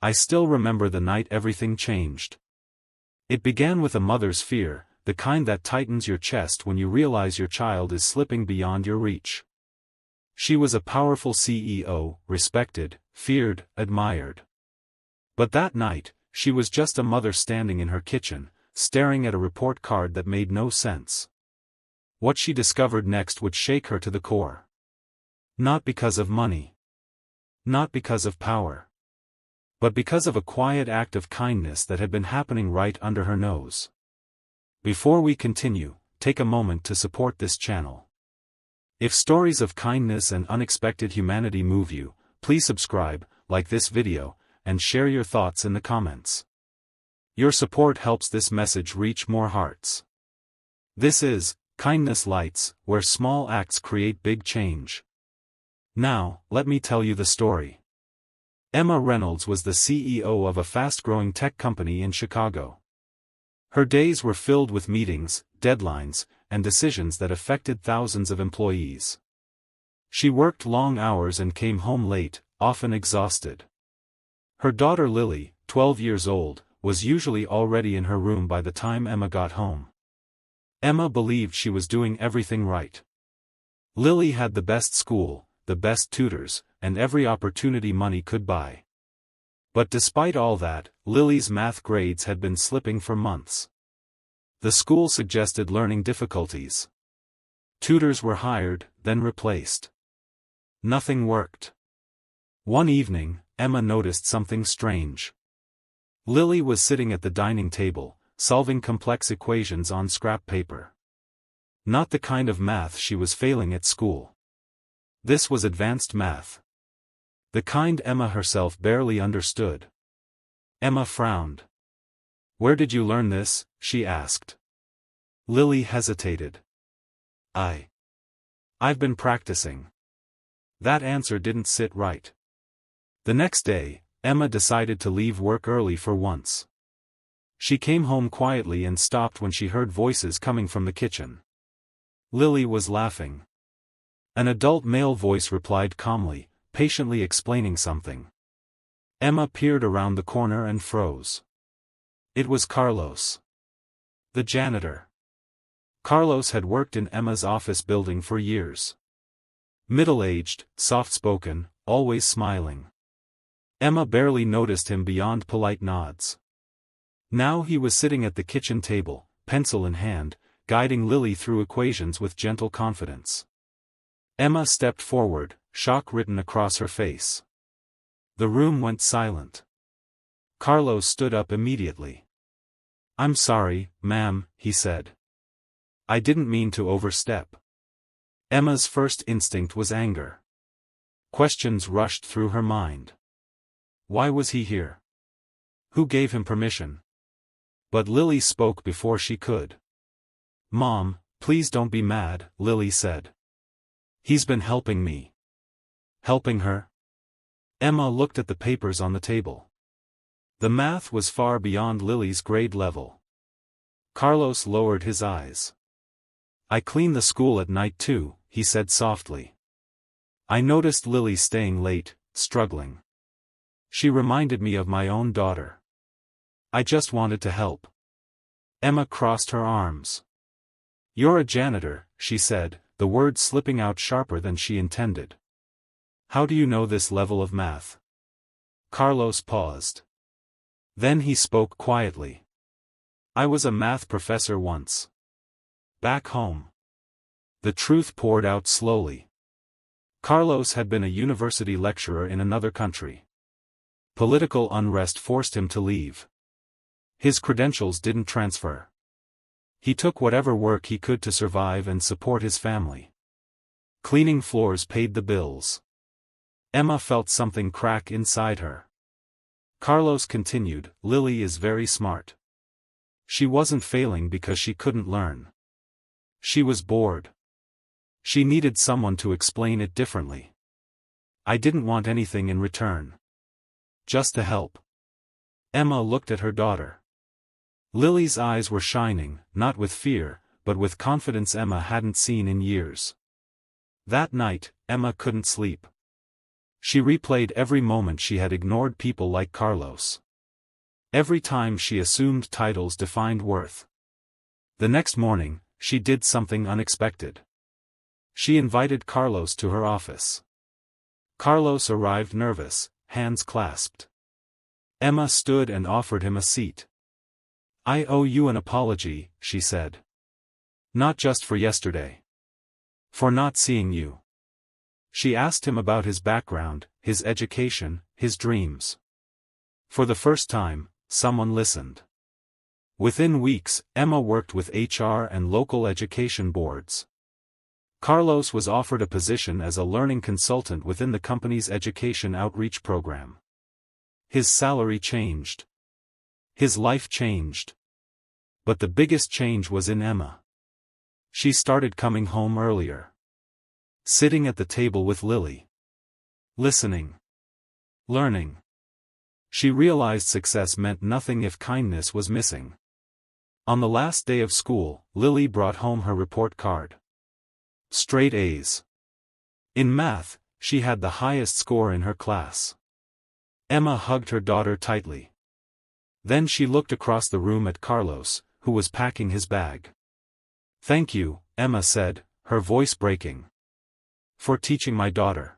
I still remember the night everything changed. It began with a mother's fear, the kind that tightens your chest when you realize your child is slipping beyond your reach. She was a powerful CEO, respected, feared, admired. But that night, she was just a mother standing in her kitchen, staring at a report card that made no sense. What she discovered next would shake her to the core. Not because of money. Not because of power. But because of a quiet act of kindness that had been happening right under her nose. Before we continue, take a moment to support this channel. If stories of kindness and unexpected humanity move you, please subscribe, like this video, and share your thoughts in the comments. Your support helps this message reach more hearts. This is Kindness Lights, where small acts create big change. Now, let me tell you the story. Emma Reynolds was the CEO of a fast-growing tech company in Chicago. Her days were filled with meetings, deadlines, and decisions that affected thousands of employees. She worked long hours and came home late, often exhausted. Her daughter Lily, 12 years old, was usually already in her room by the time Emma got home. Emma believed she was doing everything right. Lily had the best school, the best tutors, and every opportunity money could buy. But despite all that, Lily's math grades had been slipping for months. The school suggested learning difficulties. Tutors were hired, then replaced. Nothing worked. One evening, Emma noticed something strange. Lily was sitting at the dining table, solving complex equations on scrap paper. Not the kind of math she was failing at school. This was advanced math. The kind Emma herself barely understood. Emma frowned. "Where did you learn this?" she asked. Lily hesitated. I've been practicing." That answer didn't sit right. The next day, Emma decided to leave work early for once. She came home quietly and stopped when she heard voices coming from the kitchen. Lily was laughing. An adult male voice replied calmly, patiently explaining something. Emma peered around the corner and froze. It was Carlos. The janitor. Carlos had worked in Emma's office building for years. Middle-aged, soft-spoken, always smiling. Emma barely noticed him beyond polite nods. Now he was sitting at the kitchen table, pencil in hand, guiding Lily through equations with gentle confidence. Emma stepped forward, shock written across her face. The room went silent. Carlos stood up immediately. "I'm sorry, ma'am," he said. "I didn't mean to overstep." Emma's first instinct was anger. Questions rushed through her mind. Why was he here? Who gave him permission? But Lily spoke before she could. "Mom, please don't be mad," Lily said. "He's been helping me." Helping her? Emma looked at the papers on the table. The math was far beyond Lily's grade level. Carlos lowered his eyes. "I clean the school at night too," he said softly. "I noticed Lily staying late, struggling. She reminded me of my own daughter. I just wanted to help." Emma crossed her arms. "You're a janitor," she said, the words slipping out sharper than she intended. "How do you know this level of math?" Carlos paused. Then he spoke quietly. "I was a math professor once. Back home." The truth poured out slowly. Carlos had been a university lecturer in another country. Political unrest forced him to leave. His credentials didn't transfer. He took whatever work he could to survive and support his family. Cleaning floors paid the bills. Emma felt something crack inside her. Carlos continued, "Lily is very smart. She wasn't failing because she couldn't learn. She was bored. She needed someone to explain it differently. I didn't want anything in return. Just to help." Emma looked at her daughter. Lily's eyes were shining, not with fear, but with confidence Emma hadn't seen in years. That night, Emma couldn't sleep. She replayed every moment she had ignored people like Carlos. Every time she assumed titles defined worth. The next morning, she did something unexpected. She invited Carlos to her office. Carlos arrived nervous, hands clasped. Emma stood and offered him a seat. "I owe you an apology," she said. "Not just for yesterday. For not seeing you." She asked him about his background, his education, his dreams. For the first time, someone listened. Within weeks, Emma worked with HR and local education boards. Carlos was offered a position as a learning consultant within the company's education outreach program. His salary changed. His life changed. But the biggest change was in Emma. She started coming home earlier. Sitting at the table with Lily. Listening. Learning. She realized success meant nothing if kindness was missing. On the last day of school, Lily brought home her report card. Straight A's. In math, she had the highest score in her class. Emma hugged her daughter tightly. Then she looked across the room at Carlos, who was packing his bag. "Thank you," Emma said, her voice breaking. "For teaching my daughter.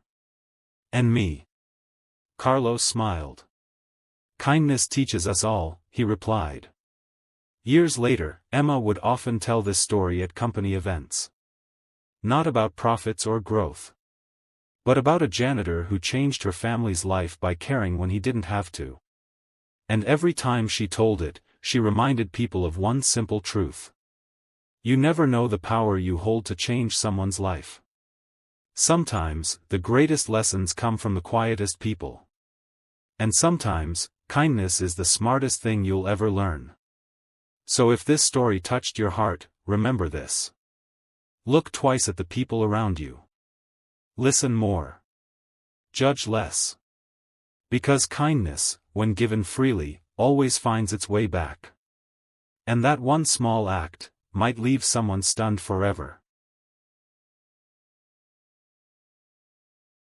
And me." Carlos smiled. "Kindness teaches us all," he replied. Years later, Emma would often tell this story at company events. Not about profits or growth. But about a janitor who changed her family's life by caring when he didn't have to. And every time she told it, she reminded people of one simple truth. You never know the power you hold to change someone's life. Sometimes, the greatest lessons come from the quietest people. And sometimes, kindness is the smartest thing you'll ever learn. So if this story touched your heart, remember this. Look twice at the people around you. Listen more. Judge less. Because kindness, when given freely, always finds its way back. And that one small act might leave someone stunned forever.